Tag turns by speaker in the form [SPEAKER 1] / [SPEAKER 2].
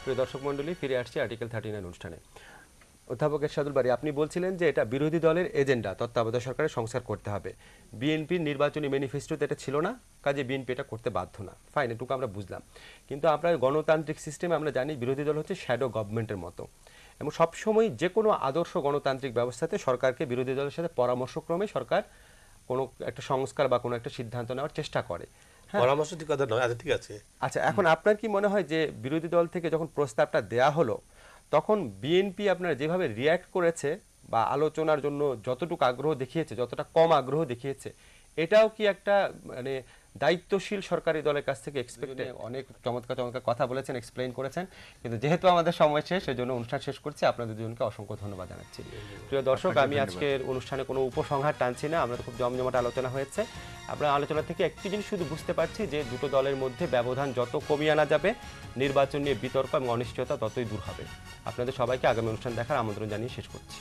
[SPEAKER 1] প্রিয় দর্শক মণ্ডলী, ফিরে আসছি আর্টিকেল 39 অনুষ্ঠানে। অধ্যাপক এরশাদুল বারী, আপনি বলছিলেন যে এটা বিরোধী দলের এজেন্ডা, তত্ত্বাবধায়ক সরকারের সংস্কার করতে হবে। বিএনপির নির্বাচনী ম্যানিফেস্টোতে এটা ছিল না, কাজে বিএনপি এটা করতে বাধ্য না। ফাইন, এটুকু আমরা বুঝলাম। কিন্তু আপনার গণতান্ত্রিক সিস্টেমে আমরা জানি বিরোধী দল হচ্ছে শ্যাডো গভর্নমেন্টের মতো, এবং সবসময় যে কোনো আদর্শ গণতান্ত্রিক ব্যবস্থাতে সরকারকে বিরোধী দলের সাথে পরামর্শক্রমে সরকার কোনো একটা সংস্কার বা কোনো একটা সিদ্ধান্ত নেওয়ার চেষ্টা করে।
[SPEAKER 2] পরামর্শ ঠিক কথা নয়। আচ্ছা, ঠিক আছে।
[SPEAKER 1] আচ্ছা, এখন আপনার কি মনে হয় যে বিরোধী দল থেকে যখন প্রস্তাবটা দেয়া হলো, তখন বিএনপি আপনারা যেভাবে রিয়্যাক্ট করেছে বা আলোচনার জন্য যতটুকু আগ্রহ দেখিয়েছে, যতটা কম আগ্রহ দেখিয়েছে, এটাও কি একটা মানে দায়িত্বশীল সরকারি দলের কাছ থেকে এক্সপেক্ট? অনেক চমৎকার চমৎকার কথা বলেছেন, এক্সপ্লেইন করেছেন, কিন্তু যেহেতু আমাদের সময় শেষ, সেজন্য অনুষ্ঠান শেষ করছি। আপনাদের দুজনকে অসংখ্য ধন্যবাদ জানাচ্ছি। প্রিয় দর্শক, আমি আজকের অনুষ্ঠানে কোনো উপসংহার টানছি না, আমাদের খুব জমজমাট আলোচনা হয়েছে। আমরা আলোচনা থেকে একটি জিনিস শুধু বুঝতে পারছি যে দুটো দলের মধ্যে ব্যবধান যত কমিয়ে আনা যাবে, নির্বাচন নিয়ে বিতর্ক এবং অনিশ্চয়তা ততই দূর হবে। আপনাদের সবাইকে আগামী অনুষ্ঠান দেখার আমন্ত্রণ জানিয়ে শেষ করছি।